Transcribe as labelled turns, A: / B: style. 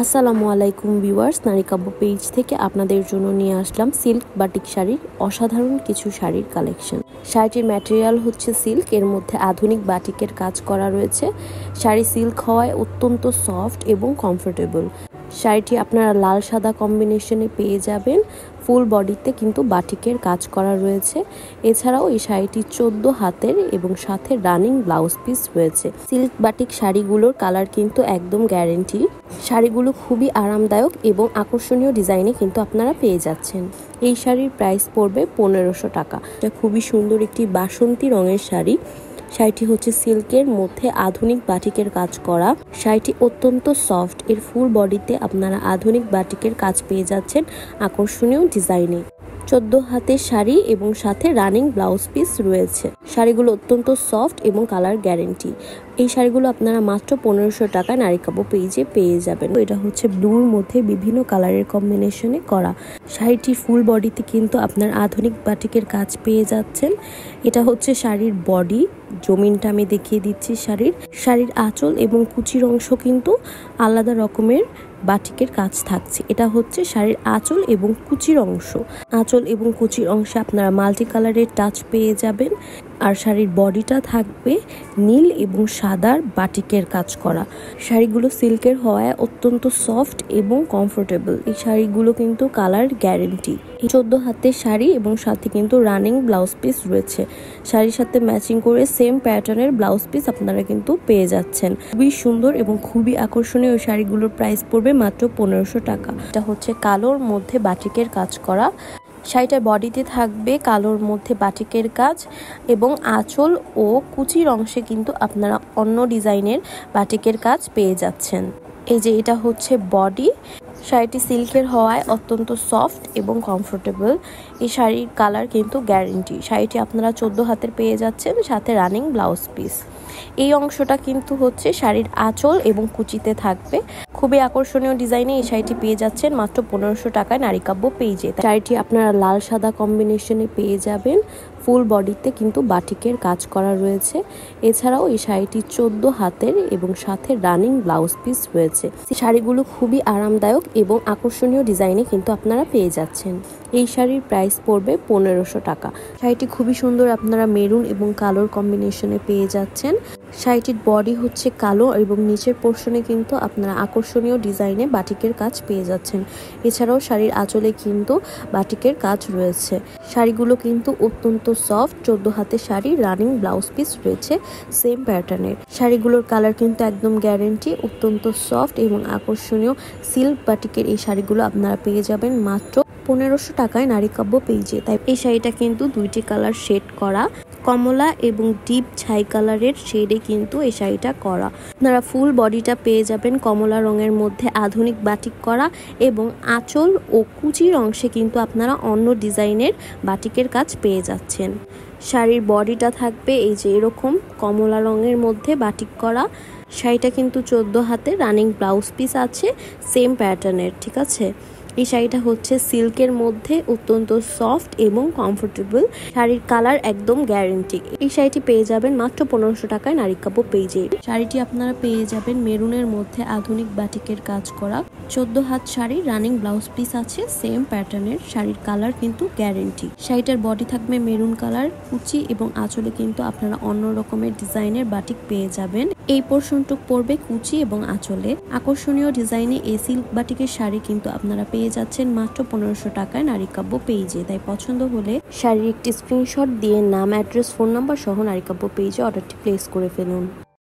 A: আসসালামু আলাইকুম ভিউয়ার্স, নারী কাব্য পেজ থেকে আপনাদের জন্য নিয়ে আসলাম সিল্ক বাটিক শাড়ির অসাধারণ কিছু শাড়ির কালেকশন। শাড়িটির ম্যাটেরিয়াল হচ্ছে সিল্ক, এর মধ্যে আধুনিক বাটিকের কাজ করা রয়েছে। শাড়ি সিল্ক হওয়ায় অত্যন্ত সফট এবং কমফোর্টেবল। শাড়িটি আপনারা লাল সাদা কম্বিনেশনে পেয়ে যাবেন। ফুল বডিতে কিন্তু বাটিকের কাজ করা রয়েছে। এছাড়াও এই শাড়িটি 14 হাতের এবং সাথে রানিং ব্লাউজ পিস রয়েছে। সিল্ক বাটিক শাড়িগুলোর কালার কিন্তু একদম গ্যারেন্টি। শাড়িগুলো খুবই আরামদায়ক এবং আকর্ষণীয় ডিজাইনে কিন্তু আপনারা পেয়ে যাচ্ছেন। এই শাড়ির প্রাইস পড়বে 1500 টাকা। এটা খুবই সুন্দর একটি বাসন্তী রঙের শাড়ি। শাড়িটি হচ্ছে সিল্কের মধ্যে আধুনিক বাটিকের কাজ করা। শাড়িটি অত্যন্ত সফট। এর ফুল বডিতে আপনারা আধুনিক বাটিকের কাজ পেয়ে যাচ্ছেন আকর্ষণীয় ডিজাইনে। 14 হাতের শাড়ি এবং সাথে রানিং ব্লাউজ পিস রয়েছে। শাড়িগুলো অত্যন্ত সফট এবং কালার গ্যারেন্টি। এই শাড়িগুলো আপনারা মাত্র 1500 টাকায় নারী কাব্য পেজে পেয়ে যাবেন। এটা হচ্ছে ব্লুর মধ্যে বিভিন্ন কালারের কম্বিনেশনে করা। শাড়িটি ফুল বডিতে কিন্তু আপনার আধুনিক বাটিকের কাজ পেয়ে যাচ্ছেন। এটা হচ্ছে শাড়ির বডি, জমিনটা আমি দেখিয়ে দিচ্ছি। শাড়ির আঁচল এবং কুচির অংশ কিন্তু আলাদা রকমের বাটিকের কাজ থাকছে। এটা হচ্ছে শাড়ির আঁচল এবং কুচির অংশ। আঁচল এবং কুচির অংশে আপনারা মাল্টি কালারের টাচ পেয়ে যাবেন। আর শাড়ির বডিটা থাকবে নীল এবং সাদার বাটিকের কাজ করা। শাড়িগুলো সিল্কের হওয়ায় অত্যন্ত সফট এবং কমফোর্টেবল। এই শাড়িগুলো কিন্তু কালার গ্যারেন্টি। 14 হাতের শাড়ি এবং সাথে কিন্তু রানিং ব্লাউজ পিস রয়েছে। শাড়ির সাথে ম্যাচিং করে সেম প্যাটার্নের ব্লাউজ পিস আপনারা কিন্তু পেয়ে যাচ্ছেন। খুবই সুন্দর এবং খুবই আকর্ষণীয় শাড়িগুলোর প্রাইস পড়বে মাত্র 1500 টাকা। এটা হচ্ছে কালোর মধ্যে বাটিকের কাজ করা। শাড়িটার বডিতে থাকবে কালোর মধ্যে বাটিকের কাজ এবং আঁচল ও কুচির অংশে কিন্তু আপনারা অন্য ডিজাইনের বাটিকের কাজ পেয়ে যাচ্ছেন। এই যে এটা হচ্ছে বডি। শাড়িটি সিল্কের হওয়ায় অত্যন্ত সফট এবং কমফোর্টেবল। এই শাড়ির কালার কিন্তু গ্যারেন্টি। শাড়িটি আপনারা 14 হাতের পেয়ে যাচ্ছেন, সাথে রানিং ব্লাউজ পিস। এই অংশটা কিন্তু হচ্ছে শাড়ির আঁচল এবং কুচিতে থাকবে। খুবই আকর্ষণীয় ডিজাইনে এই শাড়িটি পেয়ে যাচ্ছেন মাত্র 1500 টাকায় নারী কাব্য পেজে। শাড়িটি আপনারা লাল সাদা কম্বিনেশনে পেয়ে যাবেন। ফুল বডিতে কিন্তু বাটিকের কাজ করা রয়েছে। এছাড়াও এই শাড়িটি 14 হাতের এবং সাথে রানিং ব্লাউজ পিস রয়েছে। শাড়িগুলো খুবই আরামদায়ক এবং আকর্ষণীয় ডিজাইনে কিন্তু আপনারা পেয়ে যাচ্ছেন। এই শাড়ির প্রাইস পড়বে 1500 টাকা। শাড়িটি খুবই সুন্দর, আপনারা মেরুন এবং কালোর কম্বিনেশনে পেয়ে যাচ্ছেন। শাড়িটির বডি হচ্ছে কালো এবং নিচের পোর্শনে কিন্তু আপনারা আকর্ষণীয় ডিজাইনে বাটিকের কাজ পেয়ে যাচ্ছেন। এছাড়াও শাড়ির আঁচলে কিন্তু বাটিকের কাজ রয়েছে। শাড়িগুলো কিন্তু অত্যন্ত সফট। 14 হাতের শাড়ি, রানিং ব্লাউজ পিস রয়েছে সেম প্যাটার্নের। শাড়িগুলোর কালার কিন্তু একদম গ্যারেন্টি। অত্যন্ত সফট এবং আকর্ষণীয় সিল্ক বাটিকের এই শাড়িগুলো আপনারা পেয়ে যাবেন মাত্র 1500 টাকায় নারী কাব্য পেজে। তাই এই শাড়িটা কিন্তু দুইটি কালার শেড করা, কমলা এবং ডিপ ছাই কালারের শেডে কিন্তু এই শাড়িটা করা। আপনারা ফুল বডিটা পেয়ে যাবেন কমলা রঙের মধ্যে আধুনিক বাটিক করা এবং আঁচল ও কুচির অংশে কিন্তু আপনারা অন্য ডিজাইনের বাটিকের কাজ পেয়ে যাচ্ছেন। শাড়ির বডিটা থাকবে এই যে এরকম কমলা রঙের মধ্যে বাটিক করা। শাড়িটা কিন্তু 14 হাতে, রানিং ব্লাউজ পিস আছে সেম প্যাটার্নের। ঠিক আছে, এই শাড়িটা হচ্ছে সিল্কের মধ্যে অত্যন্ত সফট এবং কমফোর্টেবল। শাড়ির কালার একদম গ্যারেন্টি। এই শাড়িটি পেয়ে যাবেন মাত্র 1500 টাকায় নারী কাব্য পেজে। শাড়িটি আপনারা পেয়ে যাবেন মেরুনের মধ্যে আধুনিক বাটিকের কাজ করা। 14 হাত শাড়ি, রানিং ব্লাউজ পিস আছে সেম প্যাটার্নের। শাড়ির কালার কিন্তু গ্যারেন্টি। শাড়িটার বডি থাকবে মেরুন কালার, কুচি এবং আঁচলে কিন্তু আপনারা অন্য রকমের ডিজাইনের বাটিক পেয়ে যাবেন। এই পোর্শনটুক পড়বে কুচি এবং আঁচলে। আকর্ষণীয় ডিজাইনে এই সিল্ক বাটিকের শাড়ি কিন্তু আপনারা পেয়ে যাচ্ছেন মাত্র 1500 টাকায় নারী কাব্য পেজে। তাই পছন্দ হলে শাড়ির একটি স্ক্রিনশট দিয়ে নাম, অ্যাড্রেস, ফোন নাম্বার সহ নারী কাব্য পেজে অর্ডারটি প্লেস করে ফেলুন।